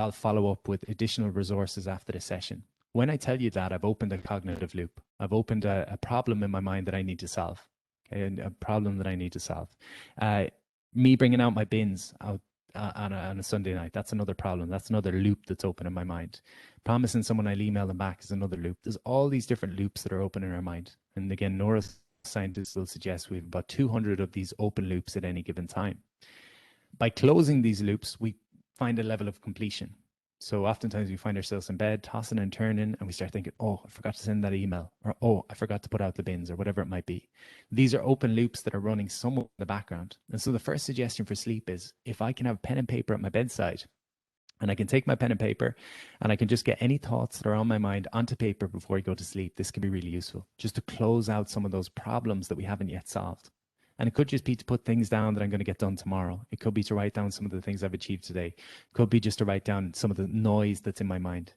I'll follow up with additional resources after the session. When I tell you that, I've opened a cognitive loop. I've opened a problem in my mind that I need to solve, okay, and a problem that I need to solve. Me bringing out my bins out on a Sunday night, that's another problem. That's another loop that's open in my mind. Promising someone I'll email them back is another loop. There's all these different loops that are open in our mind. And again, neuroscientists will suggest we have about 200 of these open loops at any given time. By closing these loops, we find a level of completion. So oftentimes we find ourselves in bed, tossing and turning, and we start thinking, oh, I forgot to send that email, or oh, I forgot to put out the bins, or whatever it might be. These are open loops that are running somewhere in the background. And so the first suggestion for sleep is if I can have pen and paper at my bedside, and I can take my pen and paper, and I can just get any thoughts that are on my mind onto paper before I go to sleep, this can be really useful, just to close out some of those problems that we haven't yet solved. And it could just be to put things down that I'm going to get done tomorrow. It could be to write down some of the things I've achieved today. It could be just to write down some of the noise that's in my mind.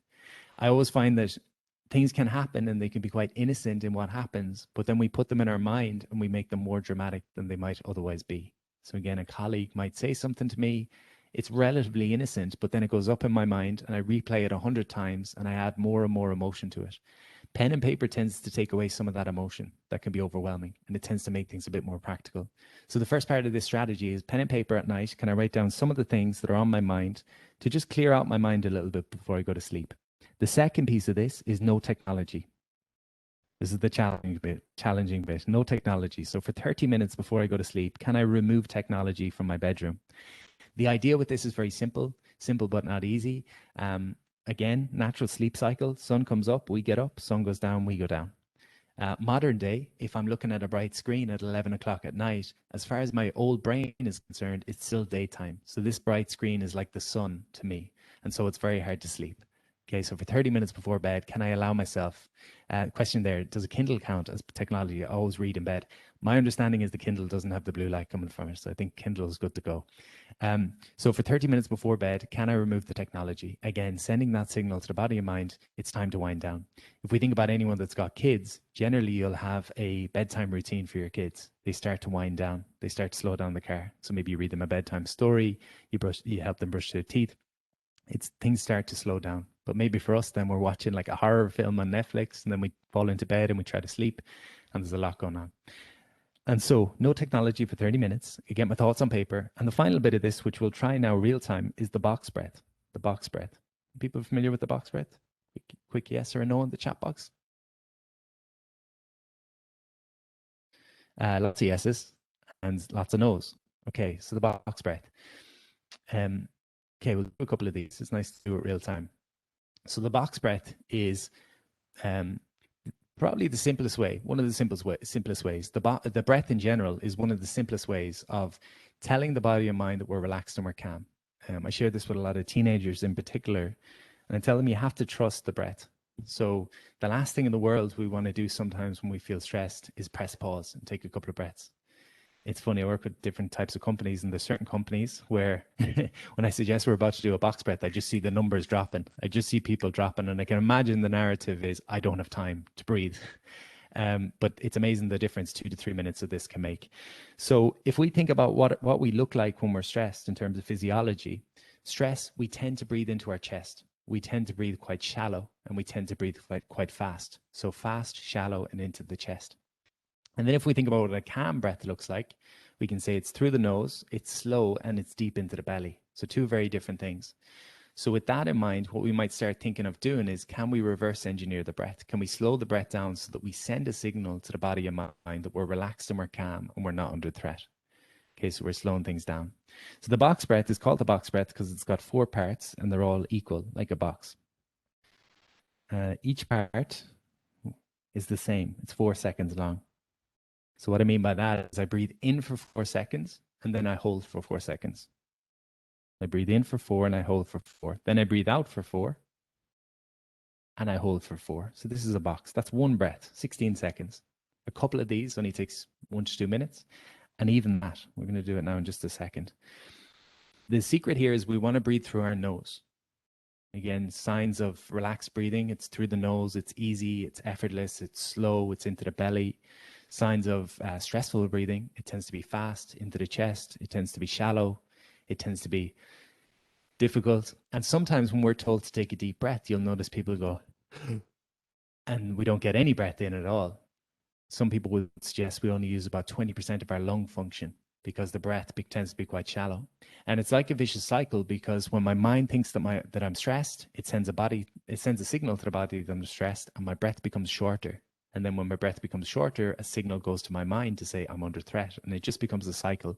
I always find that things can happen and they can be quite innocent in what happens, but then we put them in our mind and we make them more dramatic than they might otherwise be. So again, a colleague might say something to me. It's relatively innocent, but then it goes up in my mind and I replay it 100 times and I add more and more emotion to it. Pen and paper tends to take away some of that emotion that can be overwhelming, and it tends to make things a bit more practical. So the first part of this strategy is pen and paper at night. Can I write down some of the things that are on my mind to just clear out my mind a little bit before I go to sleep? The second piece of this is no technology. This is the challenging bit. No technology. So for 30 minutes before I go to sleep, can I remove technology from my bedroom? The idea with this is very simple but not easy. Again, natural sleep cycle. Sun comes up, we get up. Sun goes down, we go down. Modern day, if I'm looking at a bright screen at 11 o'clock at night, as far as my old brain is concerned, it's still daytime. So this bright screen is like the sun to me. And so it's very hard to sleep. Okay, so for 30 minutes before bed, can I allow myself? Question there, does a Kindle count as technology? I always read in bed. My understanding is the Kindle doesn't have the blue light coming from it, so I think Kindle is good to go. So for 30 minutes before bed, can I remove the technology? Again, sending that signal to the body and mind, it's time to wind down. If we think about anyone that's got kids, generally you'll have a bedtime routine for your kids. They start to wind down. They start to slow down the car. So maybe you read them a bedtime story, you help them brush their teeth. Things start to slow down. But maybe for us, then we're watching like a horror film on Netflix, and then we fall into bed and we try to sleep, and there's a lot going on. And so no technology for 30 minutes. I get my thoughts on paper. And the final bit of this, which we'll try now real time, is the box breath. The box breath. People familiar with the box breath? Quick yes or a no in the chat box. Lots of yeses and lots of no's. Okay, so the box breath. Okay, we'll do a couple of these. It's nice to do it real time. So the box breath is probably the simplest way, one of the simplest ways. The breath in general is one of the simplest ways of telling the body and mind that we're relaxed and we're calm. I share this with a lot of teenagers in particular, and I tell them you have to trust the breath. So the last thing in the world we want to do sometimes when we feel stressed is press pause and take a couple of breaths. It's funny, I work with different types of companies, and there's certain companies where when I suggest we're about to do a box breath, I just see the numbers dropping. I just see people dropping, and I can imagine the narrative is, I don't have time to breathe. But it's amazing the difference 2 to 3 minutes of this can make. So if we think about what we look like when we're stressed in terms of physiology, stress, we tend to breathe into our chest. We tend to breathe quite shallow, and we tend to breathe quite fast. So fast, shallow, and into the chest. And then if we think about what a calm breath looks like, we can say it's through the nose, it's slow, and it's deep into the belly. So two very different things. So with that in mind, what we might start thinking of doing is, can we reverse engineer the breath? Can we slow the breath down so that we send a signal to the body and mind that we're relaxed and we're calm and we're not under threat? Okay, so we're slowing things down. So the box breath is called the box breath because it's got 4 parts and they're all equal, like a box. Each part is the same. It's 4 seconds long. So what I mean by that is I breathe in for 4 seconds and then I hold for 4 seconds. I breathe in for 4 and I hold for 4. Then I breathe out for 4 and I hold for 4. So this is a box. That's one breath, 16 seconds. A couple of these only takes 1 to 2 minutes. And even that, we're going to do it now in just a second. The secret here is we want to breathe through our nose. Again, signs of relaxed breathing. It's through the nose. It's easy. It's effortless. It's slow. It's into the belly. Signs of stressful breathing. It tends to be fast into the chest. It tends to be shallow. It tends to be difficult. And sometimes when we're told to take a deep breath, you'll notice people go, and we don't get any breath in at all. Some people would suggest we only use about 20% of our lung function because the breath tends to be quite shallow. And it's like a vicious cycle, because when my mind thinks that I'm stressed, it sends a signal to the body that I'm stressed, and my breath becomes shorter. And then when my breath becomes shorter, a signal goes to my mind to say I'm under threat, and it just becomes a cycle.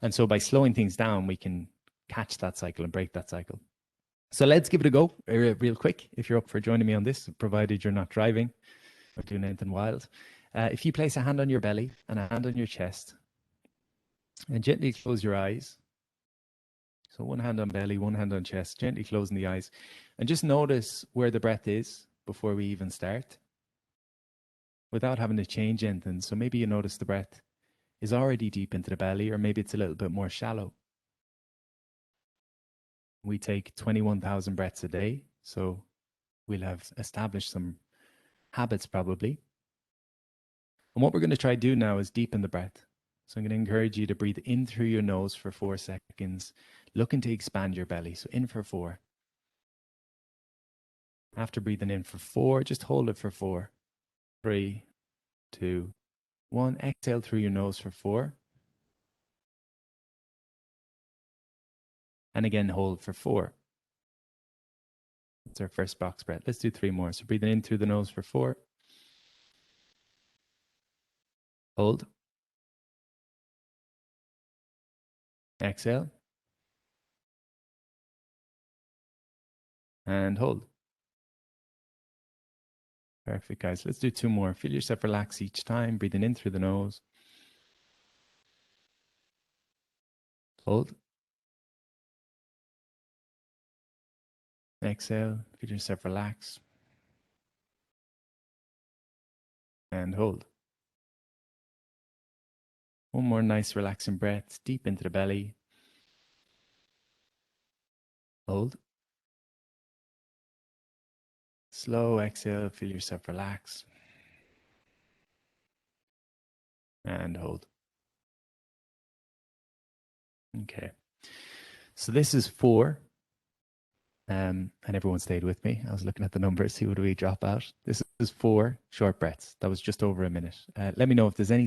And so by slowing things down, we can catch that cycle and break that cycle. So let's give it a go real quick, if you're up for joining me on this, provided you're not driving or doing anything wild. If you place a hand on your belly and a hand on your chest and gently close your eyes. So one hand on belly, one hand on chest, gently closing the eyes, and just notice where the breath is before we even start, without having to change anything. So maybe you notice the breath is already deep into the belly, or maybe it's a little bit more shallow. We take 21,000 breaths a day, so we'll have established some habits probably. And what we're going to try to do now is deepen the breath. So I'm going to encourage you to breathe in through your nose for 4 seconds, looking to expand your belly. So in for 4. After breathing in for 4, just hold it for 4. 3, 2, 1. Exhale through your nose for 4. And again, hold for 4. That's our first box breath. Let's do 3 more. So breathing in through the nose for 4. Hold. Exhale. And hold. Perfect, guys. Let's do 2 more. Feel yourself relax each time. Breathing in through the nose. Hold. Exhale. Feel yourself relax. And hold. One more nice relaxing breath deep into the belly. Hold. Slow exhale. Feel yourself relax. And hold. Okay. So this is 4. And everyone stayed with me. I was looking at the numbers, see what do we drop out. This is 4 short breaths. That was just over a minute. Let me know if there's any